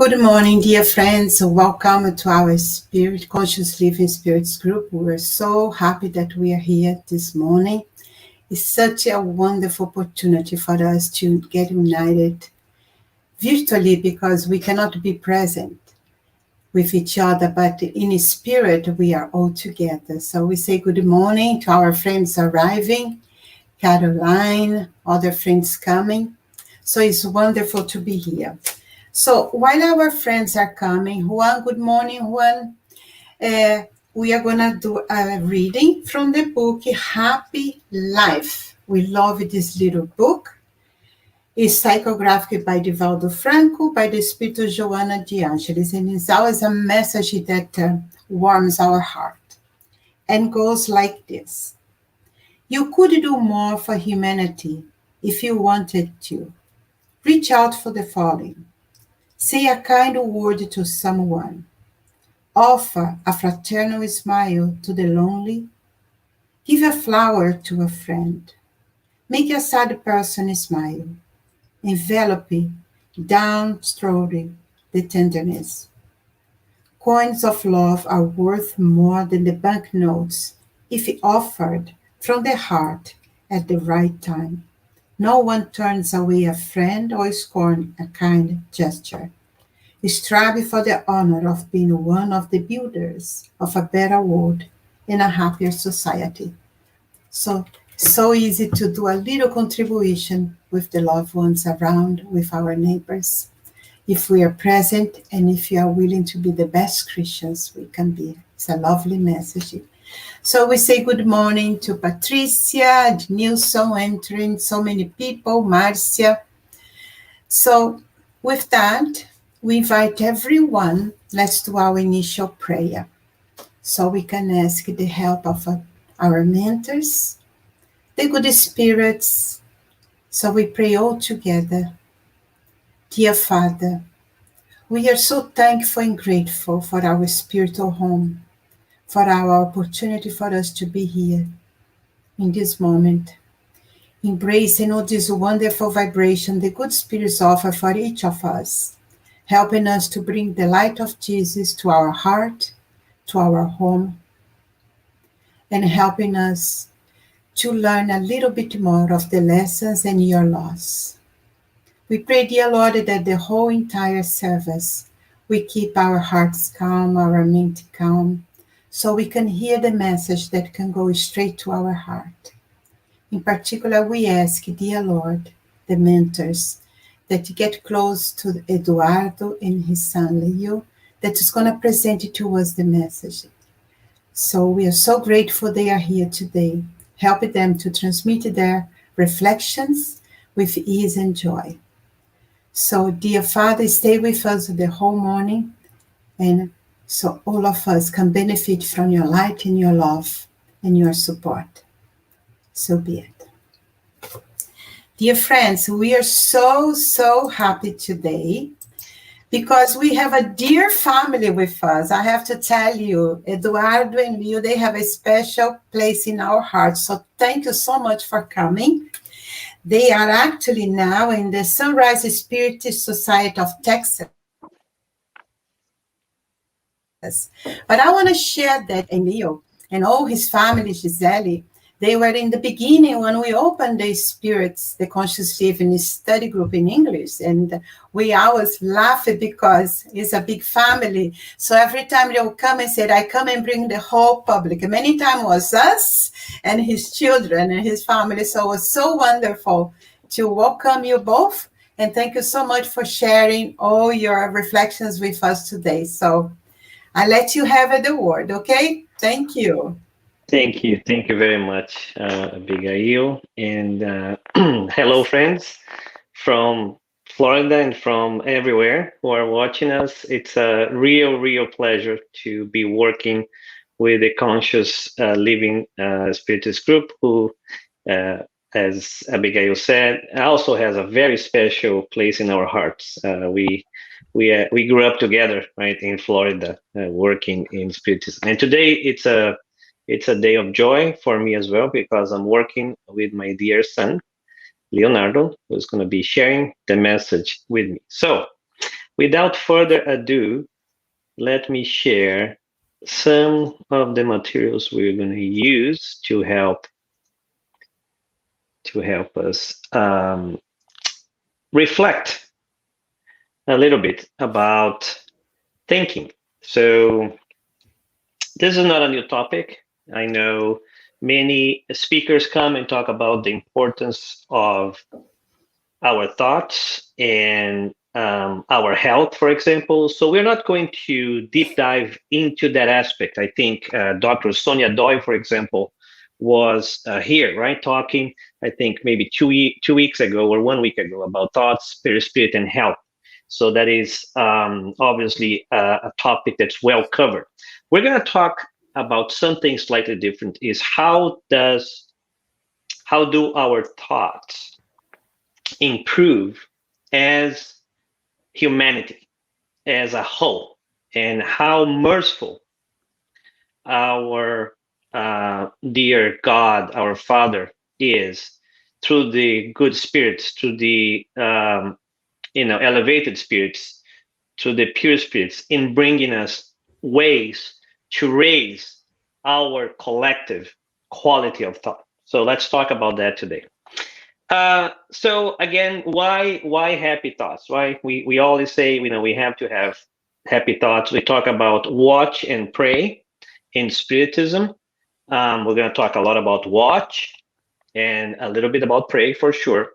Good morning, dear friends. Welcome to our Spirit Conscious Living Spirits group. We're so happy that we are here this morning. It's such a wonderful opportunity for us to get united virtually because we cannot be present with each other, but in spirit we are all together. So we say good morning to our friends arriving, Caroline, other friends coming. So it's wonderful to be here. So while our friends are coming, Juan, good morning, Juan. We are going to do a reading from the book Happy Life. We love this little book. It's psychographed by Divaldo Franco, by the spirit of Joanna de Angelis, and it's always a message that warms our heart and goes like this. You could do more for humanity if you wanted to. Reach out for the fallen. Say a kind word to someone. Offer a fraternal smile to the lonely. Give a flower to a friend. Make a sad person smile. Envelop downstroke the tenderness. Coins of love are worth more than the banknotes if offered from the heart at the right time. No one turns away a friend or scorns a kind gesture. Strive for the honor of being one of the builders of a better world and a happier society. So easy to do a little contribution with the loved ones around, with our neighbors. If we are present and if you are willing to be the best Christians we can be. It's a lovely message. So we say good morning to Patricia, Nilson entering, so many people, Marcia. So with that, we invite everyone, let's do our initial prayer. So we can ask the help of our mentors, the good spirits. So we pray all together. Dear Father, we are so thankful and grateful for our spiritual home, for our opportunity for us to be here in this moment, embracing all this wonderful vibration the good spirits offer for each of us, helping us to bring the light of Jesus to our heart, to our home, and helping us to learn a little bit more of the lessons and your laws. We pray, dear Lord, that the whole entire service, we keep our hearts calm, our mind calm, so we can hear the message that can go straight to our heart. In particular, we ask, dear Lord, the mentors, that you get close to Eduardo and his son Leo, that is going to present to us the message. So we are so grateful they are here today, helping them to transmit their reflections with ease and joy. So, dear Father, stay with us the whole morning, and so all of us can benefit from your light and your love and your support. So be it. Dear friends, we are so happy today because we have a dear family with us. I have to tell you, Eduardo and Leo, they have a special place in our hearts. So thank you so much for coming. They are actually now in the Sunrise Spirit Society of Texas. But I want to share that Leo and all his family, Gisele, they were in the beginning when we opened the Spirits, the Conscious Living Study Group in English. And we always laugh because it's a big family. So every time they will come and say, I come and bring the whole public. And many times was us and his children and his family. So it was so wonderful to welcome you both. And thank you so much for sharing all your reflections with us today. So I let you have the word, okay? Thank you. Thank you. Thank you very much, Abigail. And hello, friends from Florida and from everywhere who are watching us. It's a real pleasure to be working with the Conscious Living Spiritist group, who, as Abigail said, also has a very special place in our hearts. We grew up together, right, in Florida, working in Spiritism. And today it's a day of joy for me as well, because I'm working with my dear son, Leonardo, who's going to be sharing the message with me. So without further ado, let me share some of the materials we're going to use to help us reflect a little bit about thinking. So this is not a new topic. I know many speakers come and talk about the importance of our thoughts and our health, for example. So we're not going to deep dive into that aspect. I think Dr. Sonia Doi, for example, was here, right, talking, I think maybe 2 weeks ago or 1 week ago about thoughts, spirit, and health. So that is obviously a topic that's well covered. We're going to talk about something slightly different. Is how do our thoughts improve as humanity as a whole, and how merciful our dear God, our Father, is through the good spirits, through the elevated spirits, through the pure spirits, in bringing us ways to raise our collective quality of thought. So let's talk about that today. So again, why happy thoughts? Why we always say, we have to have happy thoughts. We talk about watch and pray in Spiritism. We're going to talk a lot about watch and a little bit about pray for sure.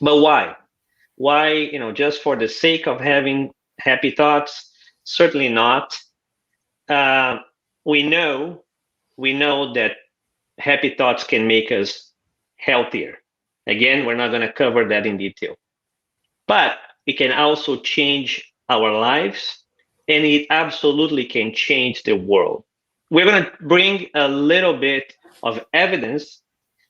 But why? Why, just for the sake of having happy thoughts? Certainly not. Uh, we know we know that happy thoughts can make us healthier. Again, we're not going to cover that in detail, but it can also change our lives, and it absolutely can change the world. We're going to bring a little bit of evidence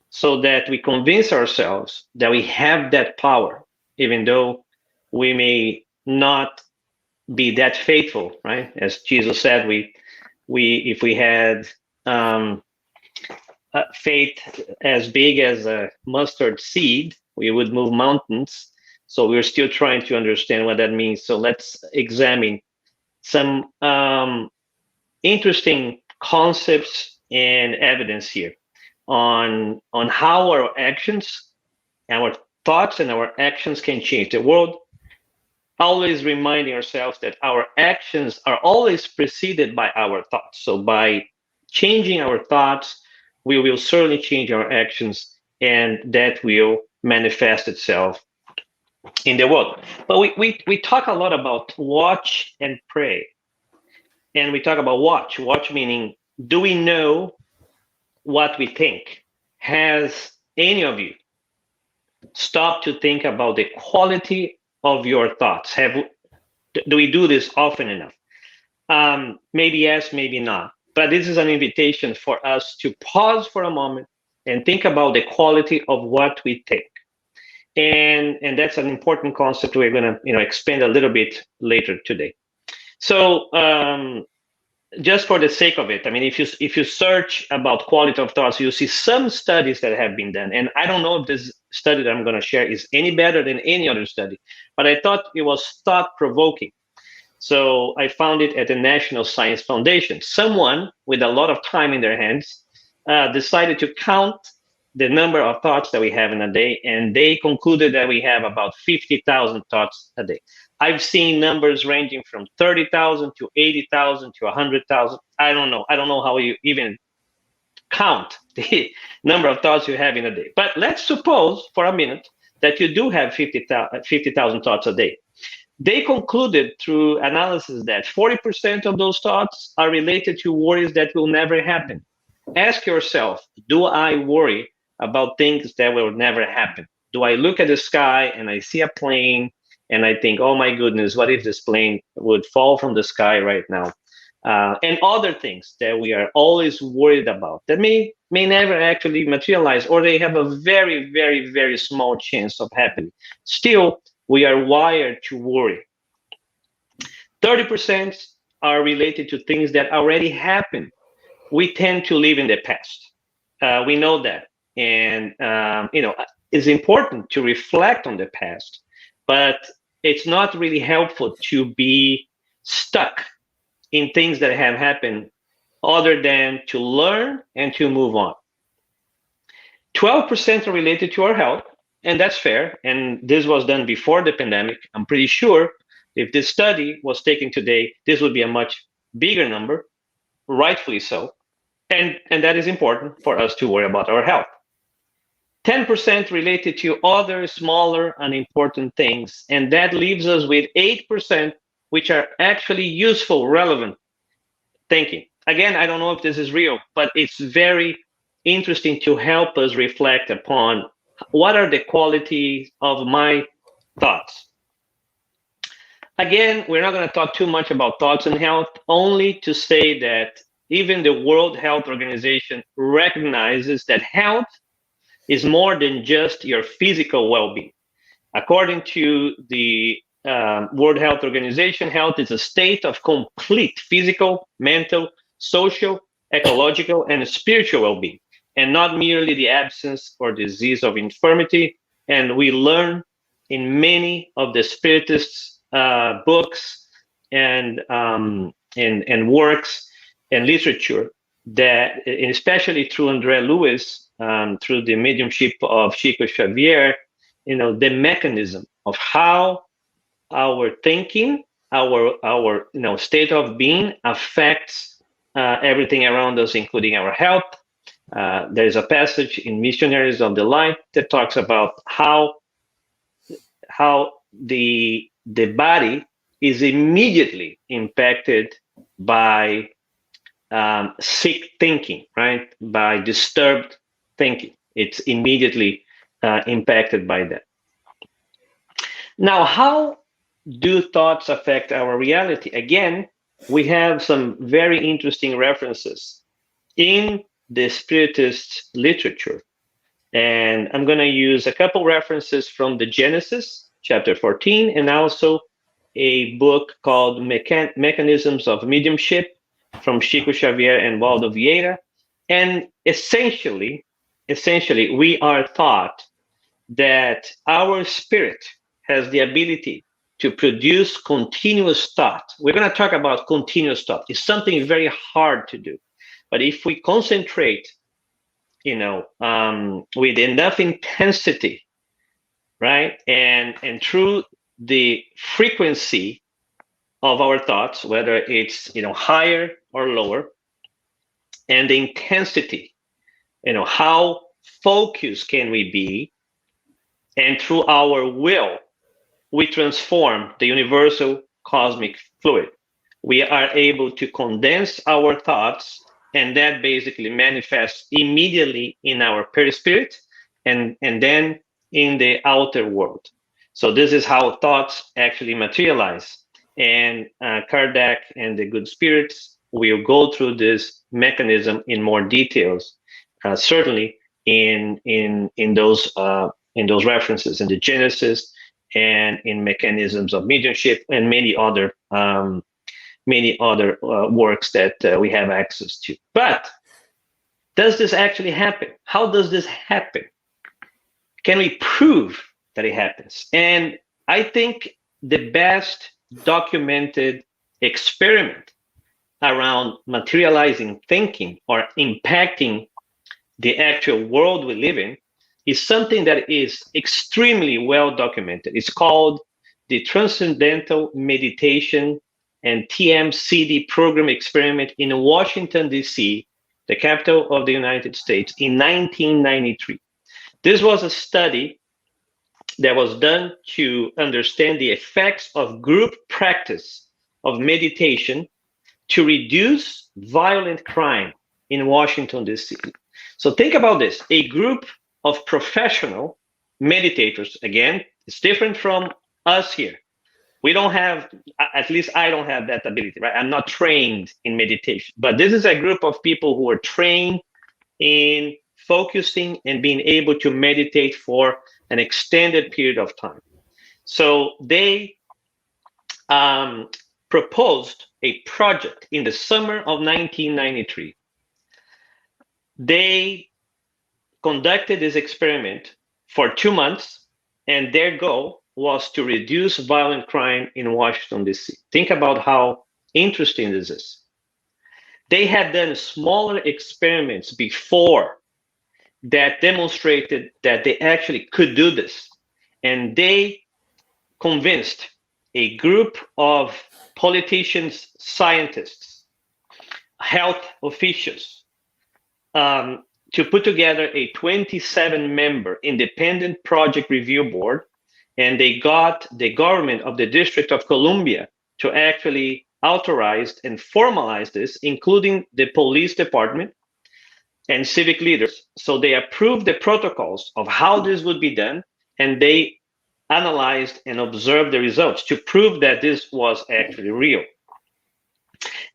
so that we convince ourselves that we have that power, even though we may not be that faithful, right? As Jesus said, we if we had um, faith as big as a mustard seed, we would move mountains. So we're still trying to understand what that means. So let's examine some interesting concepts and evidence here on how our thoughts, and our actions can change the world. Always reminding ourselves that our actions are always preceded by our thoughts. So by changing our thoughts, we will certainly change our actions, and that will manifest itself in the world. But we talk a lot about watch and pray. And we talk about watch meaning, do we know what we think? Has any of you stopped to think about the quality of your thoughts? Do we do this often enough? Maybe yes, maybe not. But this is an invitation for us to pause for a moment and think about the quality of what we think. And that's an important concept we're going to expand a little bit later today. So just for the sake of it, I mean, if you search about quality of thoughts, you'll see some studies that have been done. And I don't know if this study that I'm going to share is any better than any other study, but I thought it was thought provoking. So I found it at the National Science Foundation. Someone with a lot of time in their hands decided to count the number of thoughts that we have in a day, and they concluded that we have about 50,000 thoughts a day. I've seen numbers ranging from 30,000 to 80,000 to 100,000. I don't know. I don't know how you even count the number of thoughts you have in a day. But let's suppose for a minute that you do have 50,000 thoughts a day. They concluded through analysis that 40% of those thoughts are related to worries that will never happen. Ask yourself, do I worry about things that will never happen? Do I look at the sky and I see a plane and I think, oh my goodness, what if this plane would fall from the sky right now? And other things that we are always worried about that may never actually materialize, or they have a very, very, very small chance of happening. Still, we are wired to worry. 30% are related to things that already happened. We tend to live in the past. We know that. And, it's important to reflect on the past, but it's not really helpful to be stuck in things that have happened other than to learn and to move on. 12% are related to our health, and that's fair. And this was done before the pandemic. I'm pretty sure if this study was taken today, this would be a much bigger number, rightfully so. And that is important for us to worry about our health. 10% related to other smaller unimportant things, and that leaves us with 8%, which are actually useful, relevant thinking. Again, I don't know if this is real, but it's very interesting to help us reflect upon what are the qualities of my thoughts. Again, we're not going to talk too much about thoughts and health, only to say that even the World Health Organization recognizes that health is more than just your physical well-being. According to the World Health Organization, health is a state of complete physical, mental, social, ecological, and spiritual well-being, and not merely the absence or disease of infirmity. And we learn in many of the Spiritists' books and works and literature that, especially through Andre Lewis, through the mediumship of Chico Xavier, the mechanism of how our thinking, our state of being affects everything around us, including our health. There's a passage in Missionaries of the Light that talks about how the body is immediately impacted by sick thinking, right? By disturbed thinking. It's immediately impacted by that. Now, how do thoughts affect our reality? Again, we have some very interesting references in the Spiritist literature. And I'm going to use a couple references from the Genesis, chapter 14, and also a book called Mechanisms of Mediumship from Chico Xavier and Waldo Vieira. And essentially, we are taught that our spirit has the ability to produce continuous thought. We're going to talk about continuous thought. It's something very hard to do. But if we concentrate, with enough intensity, right, and through the frequency of our thoughts, whether it's higher or lower, and the intensity, how focused can we be, and through our will, we transform the universal cosmic fluid. We are able to condense our thoughts, and that basically manifests immediately in our perispirit and then in the outer world. So this is how thoughts actually materialize. And Kardec and the good spirits will go through this mechanism in more details, certainly in those references in the Genesis and in Mechanisms of Mediumship and many other works that we have access to. But does this actually happen? How does this happen? Can we prove that it happens? And I think the best documented experiment around materializing thinking or impacting the actual world we live in is something that is extremely well documented. It's called the Transcendental Meditation and TMCD program experiment in Washington, D.C., the capital of the United States, in 1993. This was a study that was done to understand the effects of group practice of meditation to reduce violent crime in Washington, D.C. So think about this. A group of professional meditators, again, it's different from us here. We don't have, at least I don't have that ability, right? I'm not trained in meditation, but this is a group of people who are trained in focusing and being able to meditate for an extended period of time. So they proposed a project in the summer of 1993. They conducted this experiment for 2 months, and their goal was to reduce violent crime in Washington, D.C. Think about how interesting this is. They had done smaller experiments before that demonstrated that they actually could do this. And they convinced a group of politicians, scientists, health officials, to put together a 27-member independent project review board, and they got the government of the District of Columbia to actually authorize and formalize this, including the police department and civic leaders. So they approved the protocols of how this would be done, and they analyzed and observed the results to prove that this was actually real.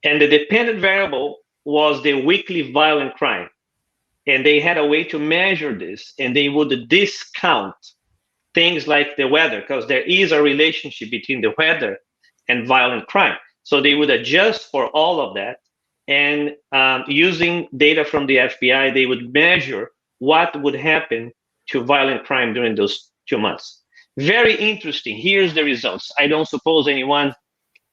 And the dependent variable was the weekly violent crime. And they had a way to measure this, and they would discount things like the weather, because there is a relationship between the weather and violent crime. So they would adjust for all of that, and using data from the FBI, they would measure what would happen to violent crime during those 2 months. Very interesting. Here's the results. I don't suppose anyone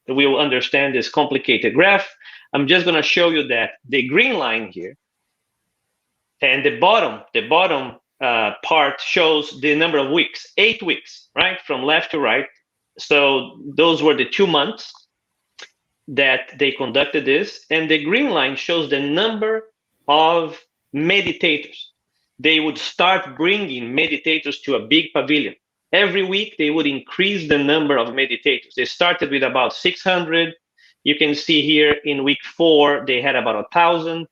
will understand this complicated graph. I'm just going to show you that the green line here and the bottom part shows the number of weeks, 8 weeks, right, from left to right. So those were the 2 months that they conducted this, and the green line shows the number of meditators. They would start bringing meditators to a big pavilion. Every week, they would increase the number of meditators. They started with about 600. You can see here in week 4, they had about 1,000.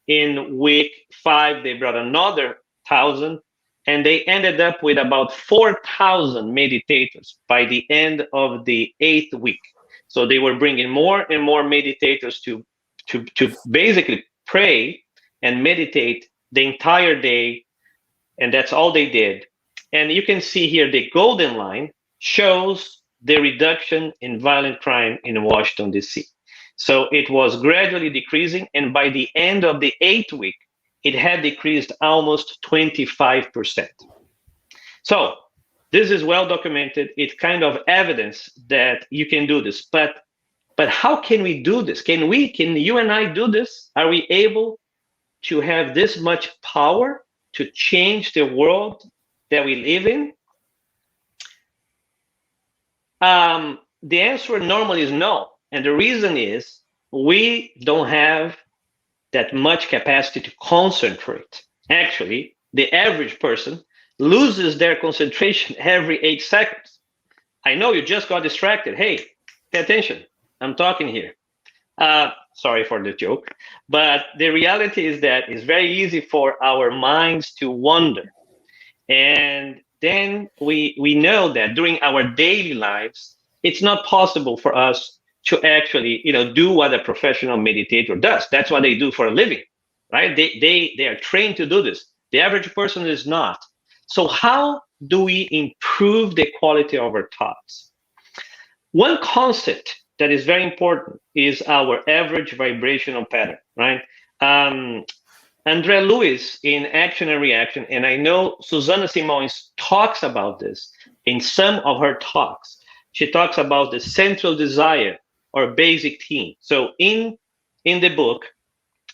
In week 5, they brought another 1,000, and they ended up with about 4,000 meditators by the end of the 8th week. So they were bringing more and more meditators to basically pray and meditate the entire day, and that's all they did. And you can see here the golden line shows the reduction in violent crime in Washington, D.C. So it was gradually decreasing, and by the end of the 8th week, it had decreased almost 25%. So this is well documented. It's kind of evidence that you can do this. But how can we do this? Can you and I do this? Are we able to have this much power to change the world that we live in? The answer normally is no. And the reason is we don't have that much capacity to concentrate. Actually, the average person loses their concentration every 8 seconds. I know you just got distracted. Hey, pay attention. I'm talking here. Sorry for the joke. But the reality is that it's very easy for our minds to wander. And then we know that during our daily lives, it's not possible for us to actually do what a professional meditator does. That's what they do for a living, right? They are trained to do this. The average person is not. So how do we improve the quality of our thoughts? One concept that is very important is our average vibrational pattern, right? Andre Lewis in Action and Reaction, and I know Susana Simões talks about this in some of her talks. She talks about the central desire or basic theme. So in the book,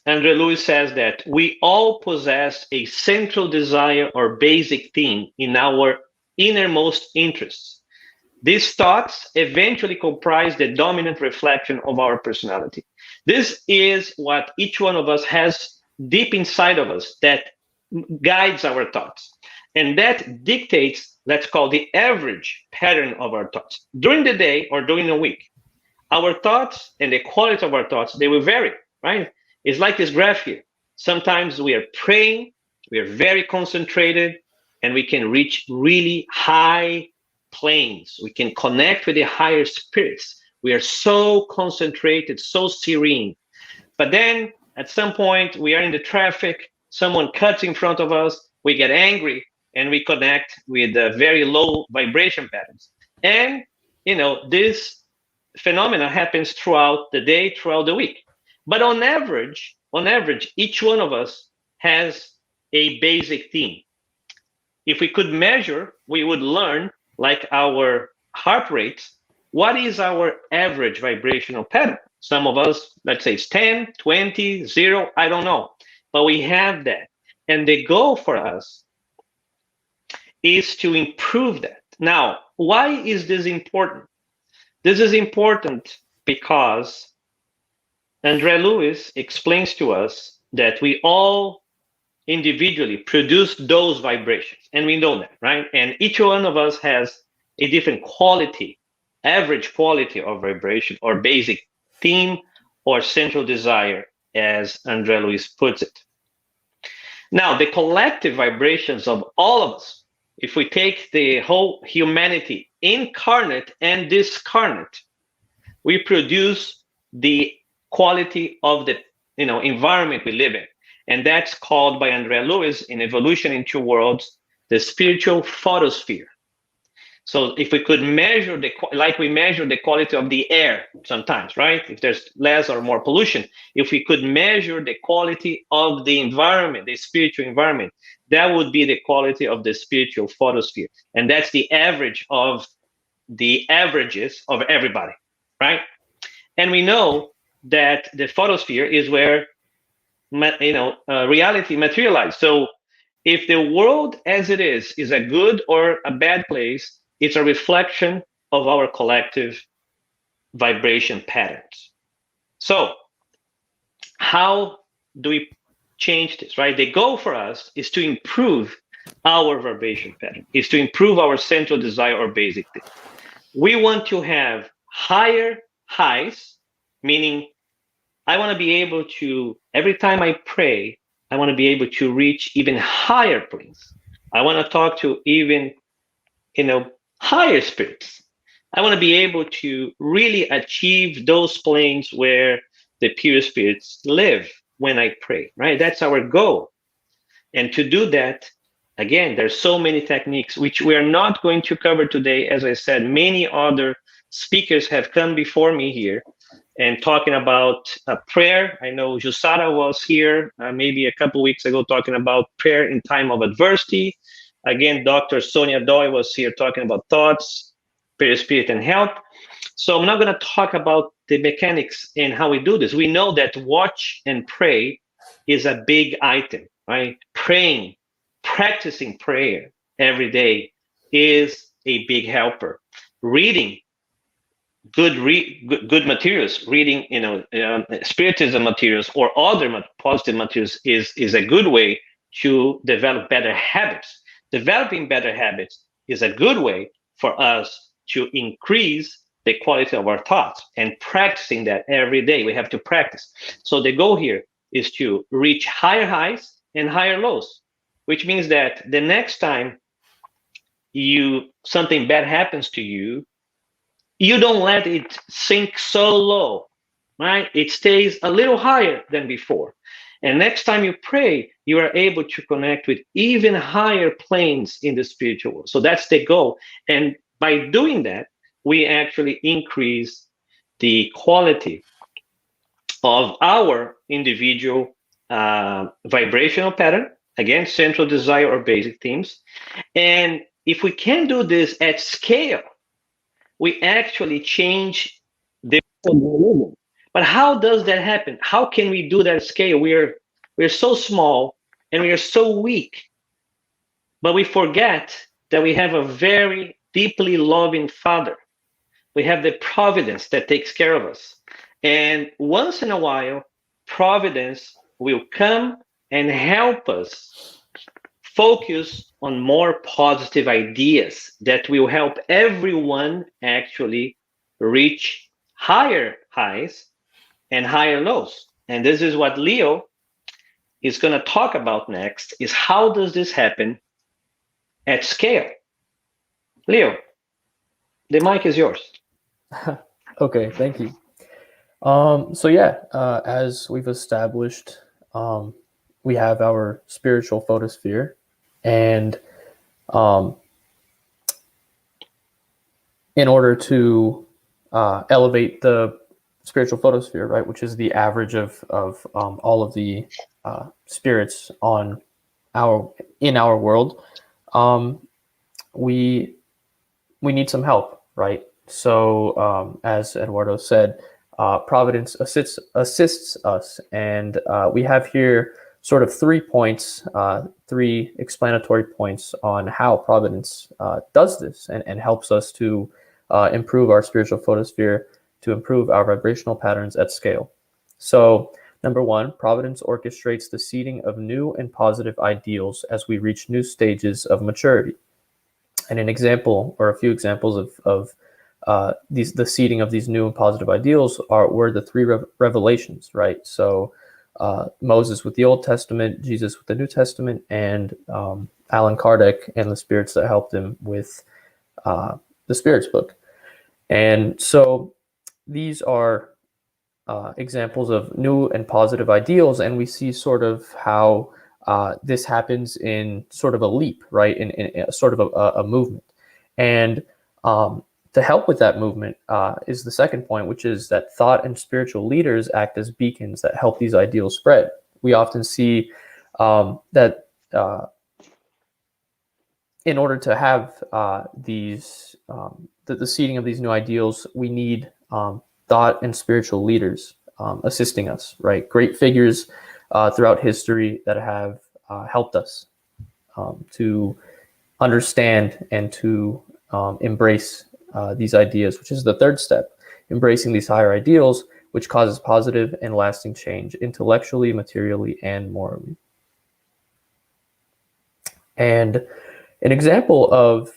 Andre Lewis says that we all possess a central desire or basic theme in our innermost interests. These thoughts eventually comprise the dominant reflection of our personality. This is what each one of us has deep inside of us that guides our thoughts. And that dictates, let's call the average pattern of our thoughts. During the day or during the week, our thoughts and the quality of our thoughts, they will vary, right? It's like this graph here. Sometimes we are praying, we are very concentrated, and we can reach really high planes. We can connect with the higher spirits. We are so concentrated, so serene. But then at some point, we are in the traffic, someone cuts in front of us, we get angry, and we connect with very low vibration patterns. And, this phenomena happens throughout the day, throughout the week. But on average, each one of us has a basic theme. If we could measure, we would learn like our heart rate, what is our average vibrational pattern? Some of us, let's say it's 10, 20, 0, I don't know. But we have that. And the goal for us is to improve that. Now, why is this important? This is important because Andre Lewis explains to us that we all individually produce those vibrations, and we know that, right? And each one of us has a different quality, average quality of vibration, or basic theme, or central desire, as Andre Lewis puts it. Now, the collective vibrations of all of us, if we take the whole humanity, incarnate and discarnate, we produce the quality of the environment we live in. And that's called by Andrea Lewis in Evolution in Two Worlds, the spiritual photosphere. So if we could measure like we measure the quality of the air sometimes, right? If there's less or more pollution, if we could measure the quality of the environment, the spiritual environment, that would be the quality of the spiritual photosphere. And that's the average of the averages of everybody, right? And we know that the photosphere is where reality materializes. So if the world as it is a good or a bad place, it's a reflection of our collective vibration patterns. So how do we change this, right? The goal for us is to improve our vibration pattern, is to improve our central desire or basic thing. We want to have higher highs, meaning I want to be able to, every time I pray, I want to be able to reach even higher planes. I want to talk to even, higher spirits. I want to be able to really achieve those planes where the pure spirits live when I pray, right? That's our goal. And to do that, again, there's so many techniques, which we are not going to cover today. As I said, many other speakers have come before me here and talking about prayer. I know Jusara was here maybe a couple weeks ago talking about prayer in time of adversity. Again, Dr. Sonia Doi was here talking about thoughts, prayer, spirit, and help. So I'm not going to talk about the mechanics and how we do this. We know that watch and pray is a big item, right? Praying, practicing prayer every day is a big helper. Reading good materials, reading spiritism materials or other positive materials is a good way to develop better habits. Developing better habits is a good way for us to increase the quality of our thoughts, and practicing that every day. We have to practice. So the goal here is to reach higher highs and higher lows, which means that the next time something bad happens to you, you don't let it sink so low, right? It stays a little higher than before. And next time you pray, you are able to connect with even higher planes in the spiritual world. So that's the goal. And by doing that, we actually increase the quality of our individual vibrational pattern, again, central desire or basic themes. And if we can do this at scale, we actually change the world. But how does that happen? How can we do that at scale? We're so small and we are so weak, but we forget that we have a very deeply loving Father. We have the providence that takes care of us. And once in a while, providence will come and help us focus on more positive ideas that will help everyone actually reach higher highs and higher lows. And this is what Leo is going to talk about next, is how does this happen at scale? Leo, the mic is yours. Okay, thank you. As we've established, we have our spiritual photosphere, and in order to elevate the spiritual photosphere, right, which is the average of all of the spirits in our world, we we need some help, right? So as Eduardo said, providence assists us, and we have here sort of 3 points, 3 explanatory points on how providence does this and helps us to improve our spiritual photosphere, to improve our vibrational patterns at scale. So number 1, providence orchestrates the seeding of new and positive ideals as we reach new stages of maturity. And an example, or a few examples of the seeding of these new and positive ideals were the 3 revelations, right? So Moses with the Old Testament, Jesus with the New Testament, and Allan Kardec and the spirits that helped him with the Spirits book. And so these are examples of new and positive ideals, and we see sort of how this happens in sort of a leap, right? In a sort of a movement. And to help with that movement is the second point, which is that thought and spiritual leaders act as beacons that help these ideals spread. We often see that in order to have the seeding of these new ideals, we need thought and spiritual leaders assisting us, right? Great figures throughout history that have helped us to understand and to embrace these ideas, which is the third step, embracing these higher ideals, which causes positive and lasting change intellectually, materially, and morally. And an example of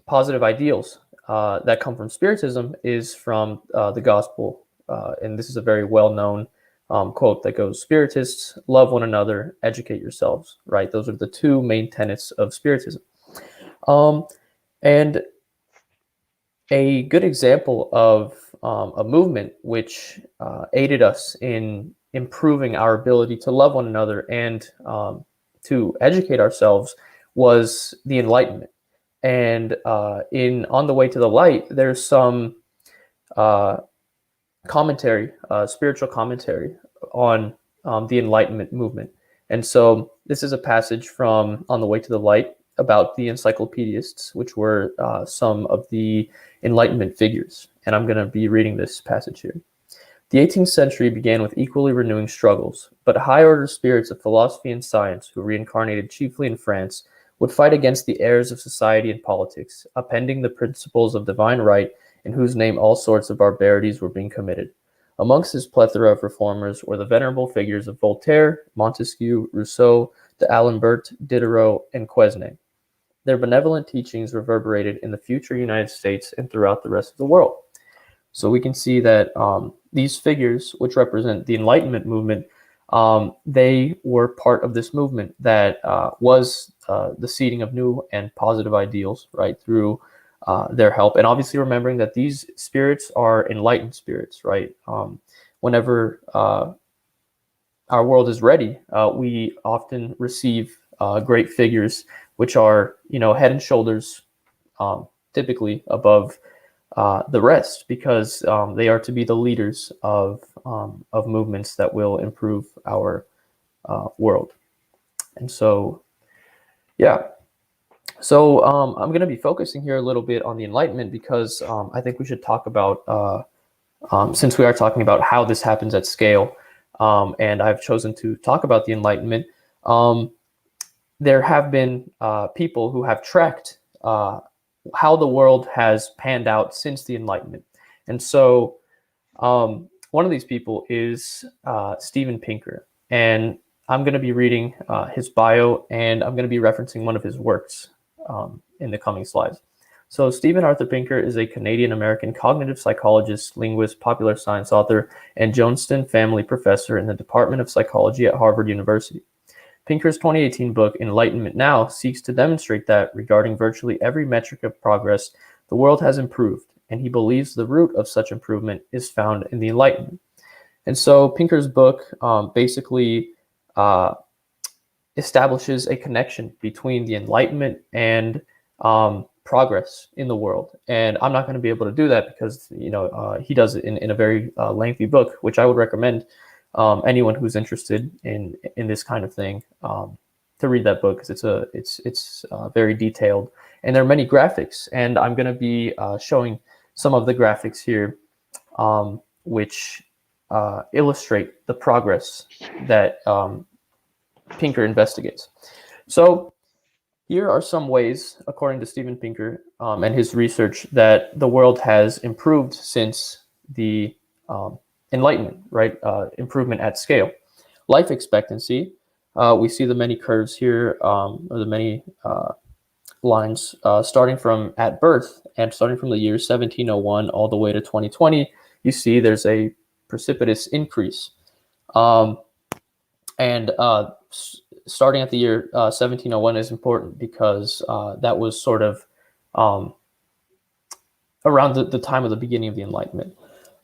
positive ideals that come from Spiritism is from the Gospel. And this is a very well-known quote that goes, "Spiritists, love one another, educate yourselves," right? Those are the 2 main tenets of Spiritism. And a good example of a movement which aided us in improving our ability to love one another and to educate ourselves was the Enlightenment. And in On the Way to the Light, there's some commentary, spiritual commentary on the Enlightenment movement. And so this is a passage from On the Way to the Light about the encyclopedists, which were some of the Enlightenment figures. And I'm going to be reading this passage here. "The 18th century began with equally renewing struggles, but high-order spirits of philosophy and science, who reincarnated chiefly in France, would fight against the errors of society and politics, upending the principles of divine right, in whose name all sorts of barbarities were being committed. Amongst this plethora of reformers were the venerable figures of Voltaire, Montesquieu, Rousseau, d'Alembert, Diderot, and Quesnay. Their benevolent teachings reverberated in the future United States and throughout the rest of the world." So we can see that these figures, which represent the Enlightenment movement, they were part of this movement that was the seeding of new and positive ideals, right, through their help. And obviously remembering that these spirits are enlightened spirits, right? Whenever our world is ready, we often receive great figures which are, head and shoulders typically above the rest, because they are to be the leaders of movements that will improve our world. And so, yeah. So I'm going to be focusing here a little bit on the Enlightenment because I think we should talk about, since we are talking about how this happens at scale, and I've chosen to talk about the Enlightenment, there have been people who have tracked how the world has panned out since the Enlightenment. And so one of these people is Steven Pinker. And I'm going to be reading his bio, and I'm going to be referencing one of his works in the coming slides. So Stephen Arthur Pinker is a Canadian-American cognitive psychologist, linguist, popular science author, and Johnstone Family Professor in the Department of Psychology at Harvard University. Pinker's 2018 book, Enlightenment Now, seeks to demonstrate that, regarding virtually every metric of progress, the world has improved, and he believes the root of such improvement is found in the Enlightenment. And so Pinker's book basically establishes a connection between the Enlightenment and progress in the world. And I'm not going to be able to do that because, he does it in a very lengthy book, which I would recommend anyone who's interested in this kind of thing read that book because it's very detailed, and there are many graphics, and I'm going to be showing some of the graphics here, which illustrate the progress that Pinker investigates. So here are some ways, according to Steven Pinker and his research, that the world has improved since the Enlightenment, right? Improvement at scale. Life expectancy, we see the many curves here, or the many lines starting from at birth and starting from the year 1701 all the way to 2020. You see there's a precipitous increase. And starting at the year 1701 is important because that was sort of around the time of the beginning of the Enlightenment.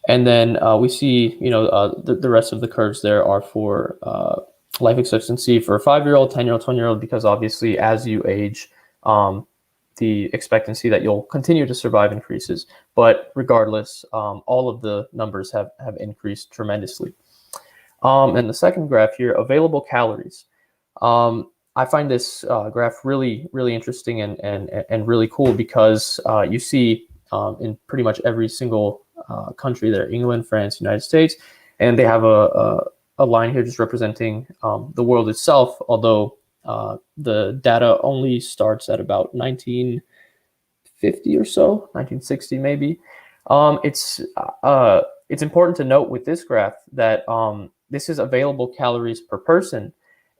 And then we see, the rest of the curves there are for life expectancy for a 5-year-old, 10-year-old, 20-year-old, because obviously as you age, the expectancy that you'll continue to survive increases. But regardless, all of the numbers have increased tremendously. And the second graph here, available calories. I find this graph really, really interesting and really cool because you see in pretty much every single country there, England, France, United States, and they have a line here just representing the world itself, although the data only starts at about 1950 or so, 1960 maybe. It's important to note with this graph that this is available calories per person.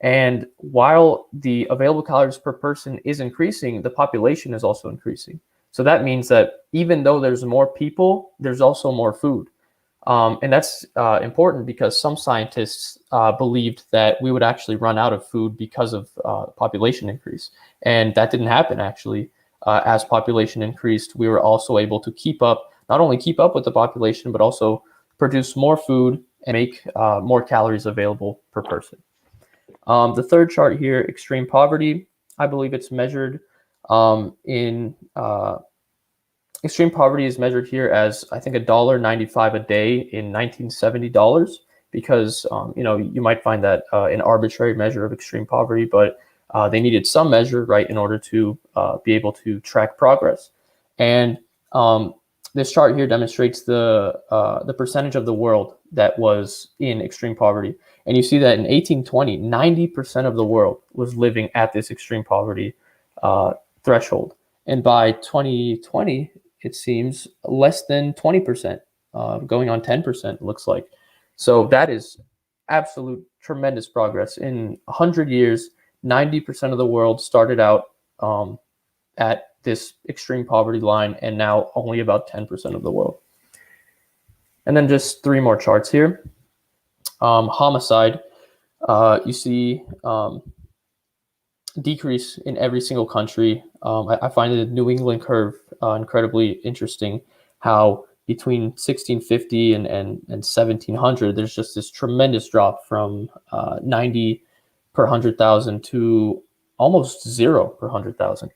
And while the available calories per person is increasing, the population is also increasing. So that means that even though there's more people, there's also more food. And that's important because some scientists believed that we would actually run out of food because of population increase. And that didn't happen, actually. As population increased, we were also able to not only keep up with the population, but also produce more food and make more calories available per person. The third chart here, extreme poverty, I believe it's measured extreme poverty is measured here as, I think, $1.95 a day in 1970 dollars, because you might find that an arbitrary measure of extreme poverty, but they needed some measure, right, in order to be able to track progress. And this chart here demonstrates the percentage of the world that was in extreme poverty. And you see that in 1820, 90% of the world was living at this extreme poverty threshold. And by 2020, it seems less than 20%, going on 10%, looks like. So that is absolute tremendous progress. In 100 years, 90% of the world started out at this extreme poverty line, and now only about 10% of the world. And then just 3 more charts here. Homicide, you see decrease in every single country. I find the New England curve incredibly interesting, how between 1650 and 1700, there's just this tremendous drop from 90 per 100,000 to almost 0 per 100,000.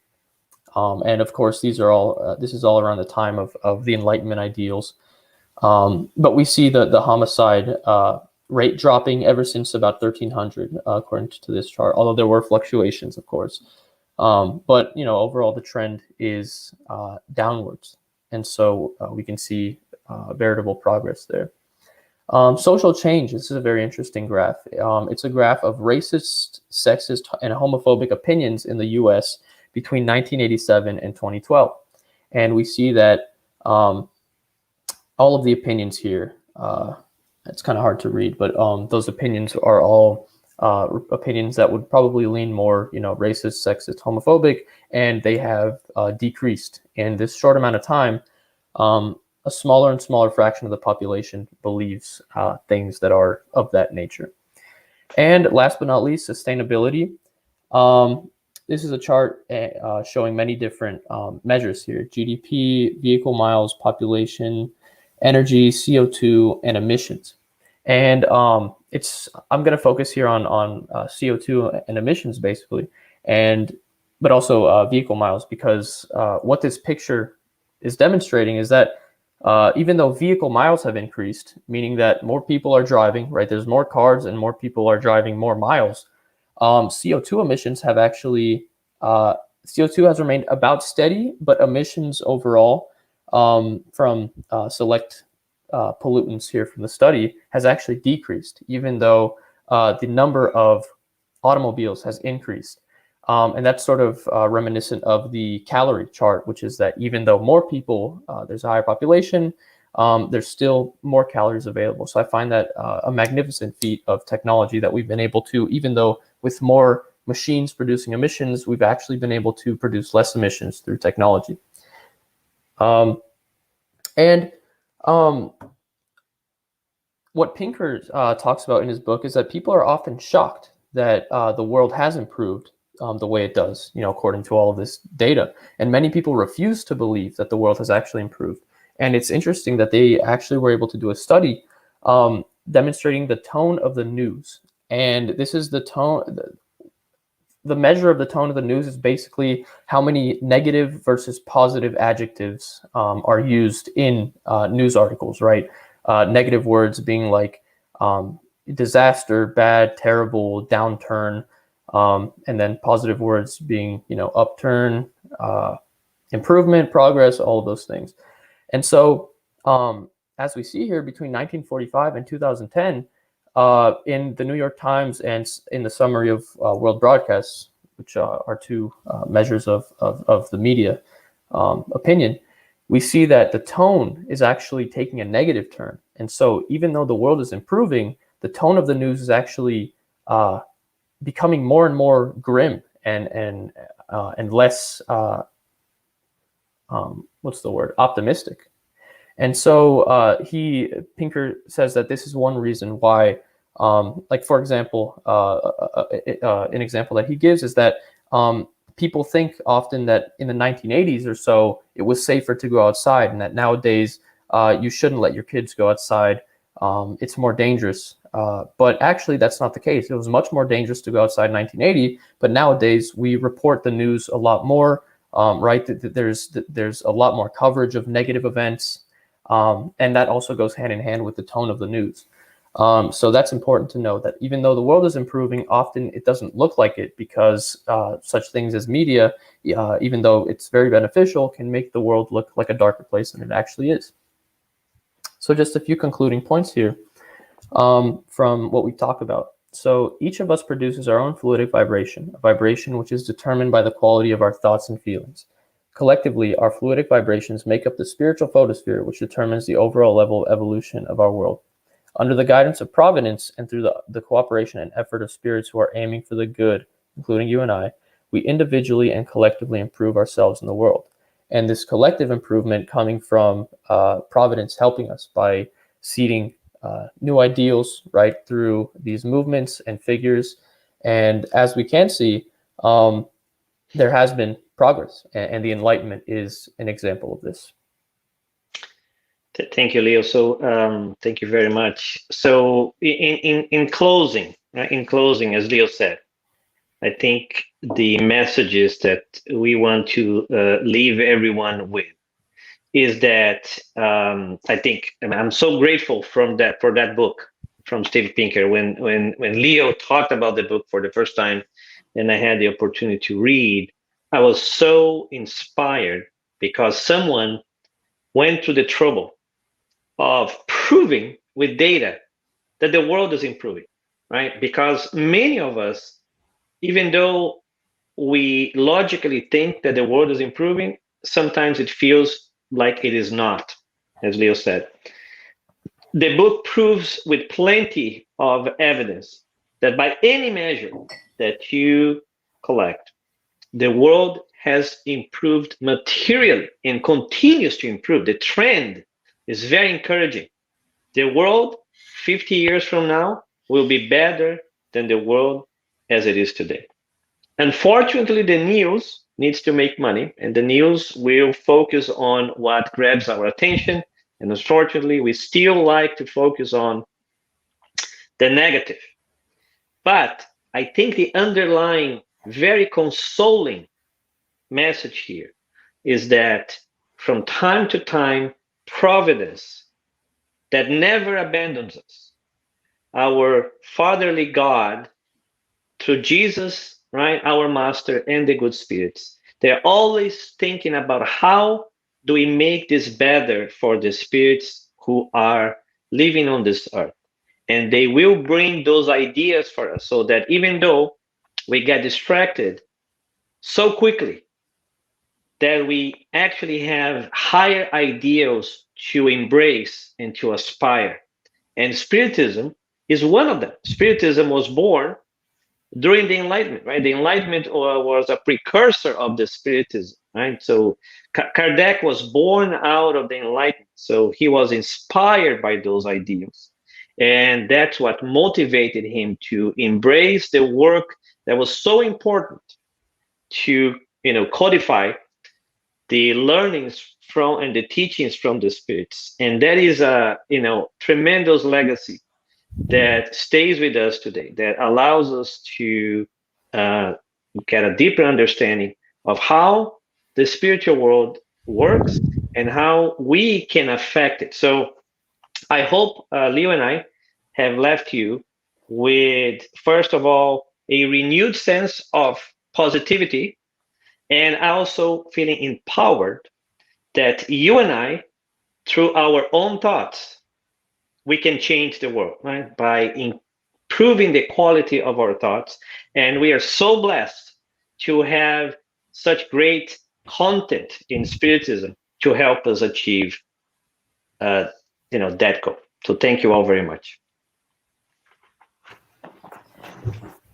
And of course, this is all around the time of the Enlightenment ideals. But we see the homicide rate dropping ever since about 1300, according to this chart, although there were fluctuations, of course. But overall, the trend is downwards. And so we can see veritable progress there. Social change, this is a very interesting graph. It's a graph of racist, sexist, and homophobic opinions in the US between 1987 and 2012. And we see that all of the opinions here, it's kind of hard to read, but those opinions are all opinions that would probably lean more, racist, sexist, homophobic, and they have decreased in this short amount of time. A smaller and smaller fraction of the population believes things that are of that nature. And last but not least, sustainability. This is a chart showing many different measures here: GDP, vehicle miles, population, energy, CO2, and emissions. And I'm going to focus here on CO2 and emissions, basically, but also vehicle miles, because what this picture is demonstrating is that even though vehicle miles have increased, meaning that more people are driving, right? There's more cars and more people are driving more miles. CO2 emissions have actually, CO2 has remained about steady, but emissions overall from select pollutants here from the study has actually decreased, even though the number of automobiles has increased. And that's sort of reminiscent of the calorie chart, which is that even though more people, there's a higher population, there's still more calories available. So I find that a magnificent feat of technology that we've been able to, even though with more machines producing emissions, we've actually been able to produce less emissions through technology. And what Pinker talks about in his book is that people are often shocked that the world has improved the way it does, according to all of this data. And many people refuse to believe that the world has actually improved. And it's interesting that they actually were able to do a study demonstrating the tone of the news. And this is the tone, the measure of the tone of the news is basically how many negative versus positive adjectives are used in news articles, right? Negative words being like disaster, bad, terrible, downturn, and then positive words being, upturn, improvement, progress, all of those things. And so, as we see here, between 1945 and 2010, in the New York Times and in the summary of world broadcasts, which are two measures of the media opinion, we see that the tone is actually taking a negative turn. And so even though the world is improving, the tone of the news is actually becoming more and more grim and less optimistic. And so Pinker says that this is one reason why, like for example, an example that he gives is that people think often that in the 1980s or so, it was safer to go outside, and that nowadays you shouldn't let your kids go outside. It's more dangerous. But actually, that's not the case. It was much more dangerous to go outside in 1980, but nowadays we report the news a lot more, right? There's a lot more coverage of negative events. And that also goes hand in hand with the tone of the news. So that's important to know, that even though the world is improving, often it doesn't look like it, because such things as media, even though it's very beneficial, can make the world look like a darker place than it actually is. So just a few concluding points here from what we talked about. So each of us produces our own fluidic vibration, a vibration which is determined by the quality of our thoughts and feelings. Collectively, our fluidic vibrations make up the spiritual photosphere, which determines the overall level of evolution of our world. Under the guidance of Providence and through the cooperation and effort of spirits who are aiming for the good, including you and I, we individually and collectively improve ourselves in the world. And this collective improvement coming from Providence helping us by seeding new ideals right through these movements and figures. And as we can see, there has been progress, and the Enlightenment is an example of this. Thank you, Leo. So thank you very much. So in closing, as Leo said, I think the messages that we want to leave everyone with is that I think, and I'm so grateful for that book from Steve Pinker. When Leo talked about the book for the first time, and I had the opportunity to read, I was so inspired, because someone went through the trouble of proving with data that the world is improving, right? Because many of us, even though we logically think that the world is improving, sometimes it feels like it is not, as Leo said. The book proves with plenty of evidence that by any measure that you collect, the world has improved materially and continues to improve. The trend is very encouraging. The world 50 years from now will be better than the world as it is today. Unfortunately, the news needs to make money, and the news will focus on what grabs our attention. And unfortunately, we still like to focus on the negative. But I think the underlying, very consoling message here is that from time to time, Providence, that never abandons us, our fatherly God, through Jesus, right, our master, and the good spirits. They're always thinking about how do we make this better for the spirits who are living on this earth. And they will bring those ideas for us so that even though we get distracted so quickly, that we actually have higher ideals to embrace and to aspire. And Spiritism is one of them. Spiritism was born during the Enlightenment, right? The Enlightenment was a precursor of the Spiritism, right? So Kardec was born out of the Enlightenment. So he was inspired by those ideals. And that's what motivated him to embrace the work that was so important to, codify the learnings from and the teachings from the spirits. And that is a, tremendous legacy that stays with us today, that allows us to get a deeper understanding of how the spiritual world works and how we can affect it. So I hope Leo and I have left you with, first of all, a renewed sense of positivity and also feeling empowered that you and I, through our own thoughts, we can change the world, right? By improving the quality of our thoughts. And we are so blessed to have such great content in Spiritism to help us achieve, that goal. So thank you all very much.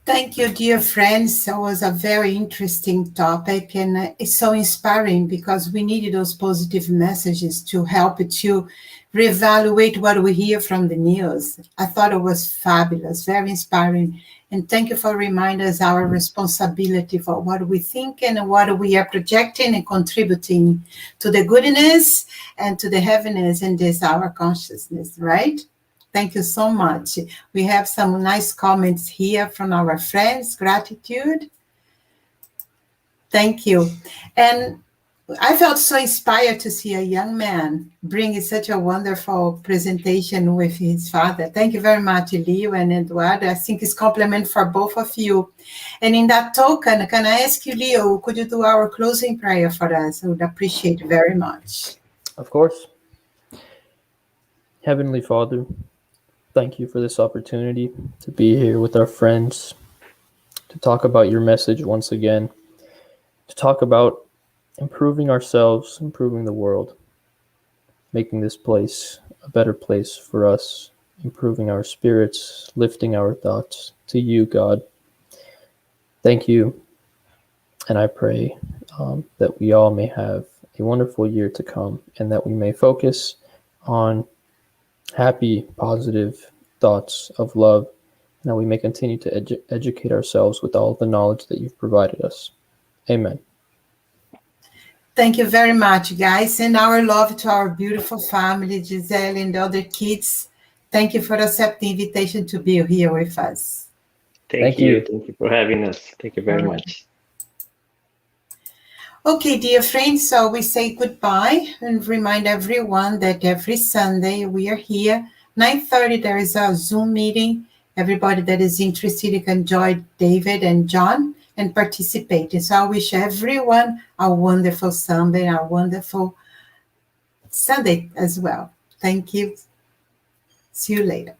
Thank you, dear friends. That was a very interesting topic, and it's so inspiring because we needed those positive messages to help to reevaluate what we hear from the news. I thought it was fabulous, very inspiring. And thank you for reminding us our responsibility for what we think and what we are projecting and contributing to the goodness and to the heaviness in this our consciousness, right? Thank you so much. We have some nice comments here from our friends. Gratitude. Thank you. And I felt so inspired to see a young man bringing such a wonderful presentation with his father. Thank you very much, Leo and Eduardo. I think it's compliment for both of you. And in that token, can I ask you, Leo, could you do our closing prayer for us? I would appreciate it very much. Of course. Heavenly Father, thank you for this opportunity to be here with our friends, to talk about your message once again, to talk about improving ourselves, improving the world, making this place a better place for us, improving our spirits, lifting our thoughts to you, God. Thank you, and I pray that we all may have a wonderful year to come and that we may focus on happy, positive thoughts of love, and that we may continue to educate ourselves with all the knowledge that you've provided us. Amen. Thank you very much, guys. And our love to our beautiful family, Giselle and the other kids. Thank you for accepting the invitation to be here with us. Thank you. Thank you for having us. Thank you very much. Okay, dear friends, so we say goodbye and remind everyone that every Sunday we are here. 9:30, there is a Zoom meeting. Everybody that is interested can join David and John and participate. And so I wish everyone a wonderful Sunday, a wonderful Sunday as well. Thank you. See you later.